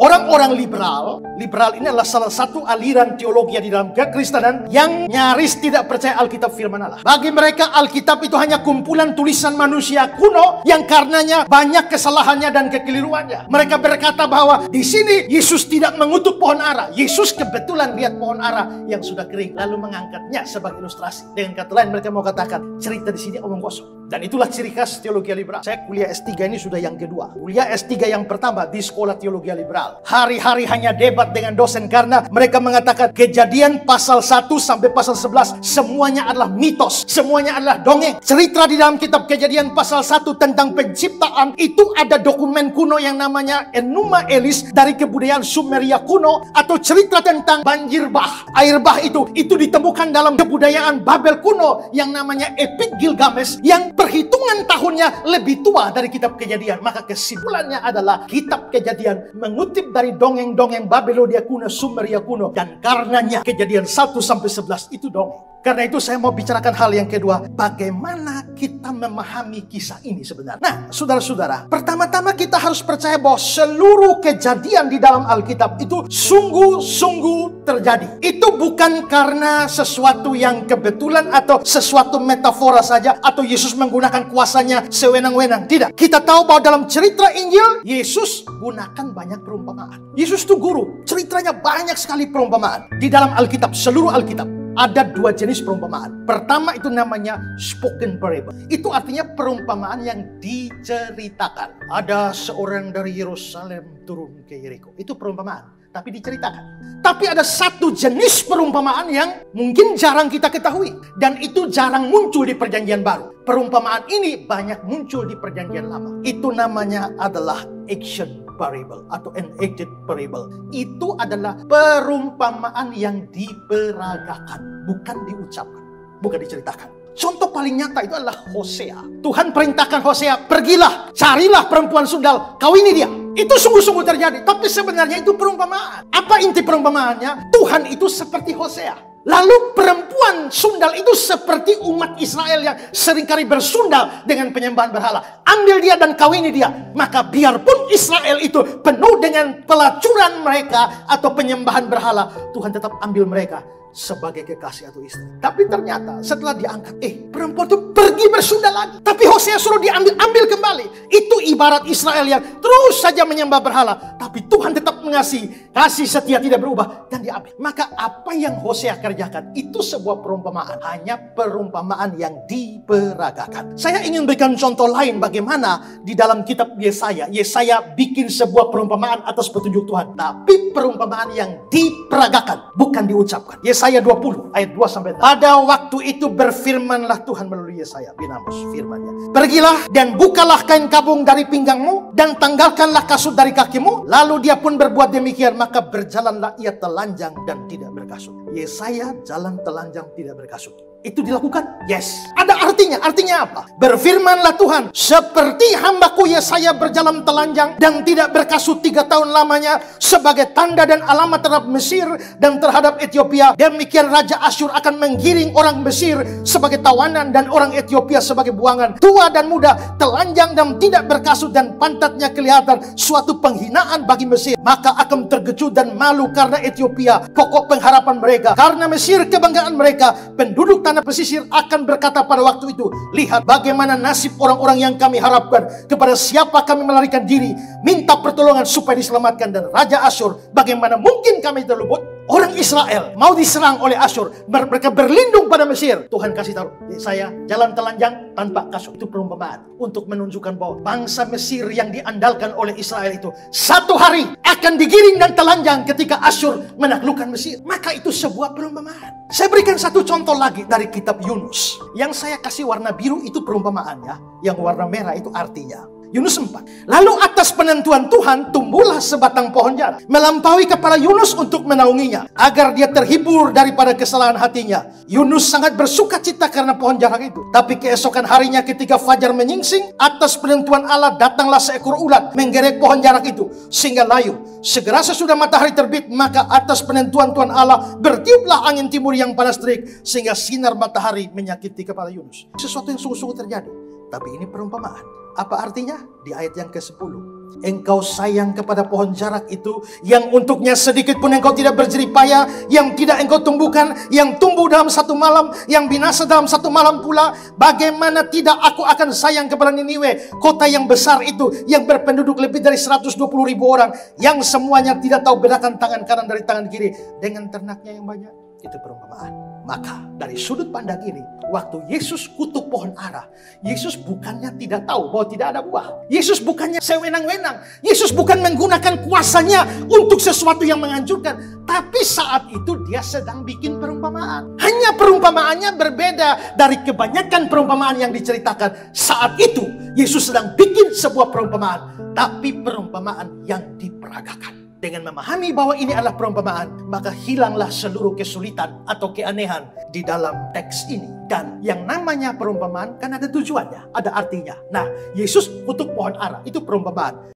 Orang-orang liberal ini adalah salah satu aliran teologi di dalam kekristenan yang nyaris tidak percaya Alkitab firman Allah. Bagi mereka Alkitab itu hanya kumpulan tulisan manusia kuno yang karenanya banyak kesalahannya dan kekeliruannya. Mereka berkata bahwa di sini Yesus tidak mengutuk pohon ara. Yesus kebetulan lihat pohon ara yang sudah kering lalu mengangkatnya sebagai ilustrasi. Dengan kata lain mereka mau katakan cerita di sini omong kosong. Dan itulah ciri khas teologi liberal. Saya kuliah S3 ini sudah yang kedua. Kuliah S3 yang pertama di sekolah teologi liberal. Hari-hari hanya debat dengan dosen karena mereka mengatakan Kejadian pasal 1 sampai pasal 11 semuanya adalah mitos. Semuanya adalah dongeng. Cerita di dalam kitab Kejadian pasal 1 tentang penciptaan itu ada dokumen kuno yang namanya Enuma Elis dari kebudayaan Sumeria kuno, atau cerita tentang banjir bah. Air bah itu ditemukan dalam kebudayaan Babel kuno yang namanya Epik Gilgamesh yang perhitungan tahunnya lebih tua dari kitab Kejadian. Maka kesimpulannya adalah kitab Kejadian mengutip dari dongeng-dongeng Babelonia kuno, Sumeria kuno, dan karenanya Kejadian 1 sampai 11 itu dongeng. Karena itu saya mau bicarakan hal yang kedua, bagaimana kita memahami kisah ini sebenarnya. Nah, saudara-saudara, pertama-tama kita harus percaya bahwa seluruh kejadian di dalam Alkitab itu sungguh-sungguh terjadi. Itu bukan karena sesuatu yang kebetulan atau sesuatu metafora saja, atau Yesus menggunakan kuasanya sewenang-wenang. Tidak. Kita tahu bahwa dalam cerita Injil, Yesus gunakan banyak perumpamaan. Yesus itu guru. Ceritanya banyak sekali perumpamaan. Di dalam Alkitab, seluruh Alkitab. Ada dua jenis perumpamaan. Pertama itu namanya spoken parable. Itu artinya perumpamaan yang diceritakan. Ada seorang dari Yerusalem turun ke Yeriko. Itu perumpamaan, tapi diceritakan. Tapi ada satu jenis perumpamaan yang mungkin jarang kita ketahui. Dan itu jarang muncul di Perjanjian Baru. Perumpamaan ini banyak muncul di Perjanjian Lama. Itu namanya adalah action parable atau enacted parable. Itu adalah perumpamaan yang diperagakan, bukan diucapkan, bukan diceritakan. Contoh paling nyata itu adalah Hosea. Tuhan perintahkan Hosea, pergilah, carilah perempuan sundal, kawini dia. Itu sungguh-sungguh terjadi, tapi sebenarnya itu perumpamaan. Apa inti perumpamaannya? Tuhan itu seperti Hosea. Lalu perempuan sundal itu seperti umat Israel yang seringkali bersundal dengan penyembahan berhala. Ambil dia dan kawini dia. Maka biarpun Israel itu penuh dengan pelacuran mereka atau penyembahan berhala, Tuhan tetap ambil mereka sebagai kekasih atau istri. Tapi ternyata setelah diangkat, perempuan itu pergi bersundal lagi. Tapi Hosea suruh ambil kembali. Itu ibarat Israel yang terus saja menyembah berhala. Tapi Tuhan tetap mengasihi, kasih setia tidak berubah, dan diambil. Maka apa yang Hosea kerjakan itu sebuah perumpamaan. Hanya perumpamaan yang diperagakan. Saya ingin berikan contoh lain bagaimana di dalam kitab Yesaya. Yesaya bikin sebuah perumpamaan atas petunjuk Tuhan. Tapi perumpamaan yang diperagakan, bukan diucapkan. Yesaya 20 ayat 2 sampai 4. Pada waktu itu berfirmanlah Tuhan melalui Yesaya bin Amos, firman-Nya. Pergilah dan bukalah kain kabung dari pinggangmu dan tanggalkanlah kasut dari kakimu. Lalu dia pun berbuat demikian, maka berjalanlah ia telanjang dan tidak berkasut. Yesaya jalan telanjang tidak berkasut. Itu dilakukan? Yes. Ada artinya. Artinya apa? Berfirmanlah Tuhan, seperti hambaku Yesaya berjalan telanjang dan tidak berkasut 3 tahun lamanya sebagai tanda dan alamat terhadap Mesir dan terhadap Ethiopia, demikian Raja Asyur akan menggiring orang Mesir sebagai tawanan dan orang Ethiopia sebagai buangan. Tua dan muda, telanjang dan tidak berkasut, dan pantatnya kelihatan, suatu penghinaan bagi Mesir. Maka akan terkejut dan malu karena Ethiopia, pokok pengharapan mereka. Karena Mesir, kebanggaan mereka. Penduduk tanah pesisir akan berkata pada waktu itu, lihat bagaimana nasib orang-orang yang kami harapkan. Kepada siapa kami melarikan diri, minta pertolongan supaya diselamatkan. Dan Raja Asyur, bagaimana mungkin kami terluput? Orang Israel mau diserang oleh Asyur, mereka berlindung pada Mesir. Tuhan kasih tahu, saya jalan telanjang tanpa kasut. Itu perumpamaan untuk menunjukkan bahwa bangsa Mesir yang diandalkan oleh Israel itu satu hari akan digiring dan telanjang ketika Asyur menaklukkan Mesir. Maka itu sebuah perumpamaan. Saya berikan satu contoh lagi dari kitab Yunus. Yang saya kasih warna biru itu perumpamaannya, yang warna merah itu artinya. Yunus 4. Lalu atas penentuan Tuhan tumbuhlah sebatang pohon jarak, melampaui kepala Yunus untuk menaunginya, agar dia terhibur daripada kesalahan hatinya. Yunus sangat bersuka cita karena pohon jarak itu. Tapi keesokan harinya ketika fajar menyingsing, atas penentuan Allah datanglah seekor ulat menggerek pohon jarak itu sehingga layu. Segera sesudah matahari terbit, maka atas penentuan Tuhan Allah bertiuplah angin timur yang panas terik sehingga sinar matahari menyakiti kepala Yunus. Sesuatu yang sungguh-sungguh terjadi. Tapi ini perumpamaan. Apa artinya? Di ayat yang ke-10. Engkau sayang kepada pohon jarak itu, yang untuknya sedikit pun engkau tidak berjerih payah, yang tidak engkau tumbuhkan, yang tumbuh dalam satu malam, yang binasa dalam satu malam pula. Bagaimana tidak aku akan sayang kepada Niniwe, kota yang besar itu, yang berpenduduk lebih dari 120.000 orang, yang semuanya tidak tahu bedakan tangan kanan dari tangan kiri, dengan ternaknya yang banyak. Itu perumpamaan. Maka dari sudut pandang ini, waktu Yesus kutuk pohon ara, Yesus bukannya tidak tahu bahwa tidak ada buah. Yesus bukannya sewenang-wenang. Yesus bukan menggunakan kuasanya untuk sesuatu yang menghancurkan. Tapi saat itu dia sedang bikin perumpamaan. Hanya perumpamaannya berbeda dari kebanyakan perumpamaan yang diceritakan. Saat itu Yesus sedang bikin sebuah perumpamaan, tapi perumpamaan yang diperagakan. Dengan memahami bahwa ini adalah perumpamaan, maka hilanglah seluruh kesulitan atau keanehan di dalam teks ini. Dan yang namanya perumpamaan kan ada tujuannya, ada artinya. Nah, Yesus kutuk pohon ara, itu perumpamaan.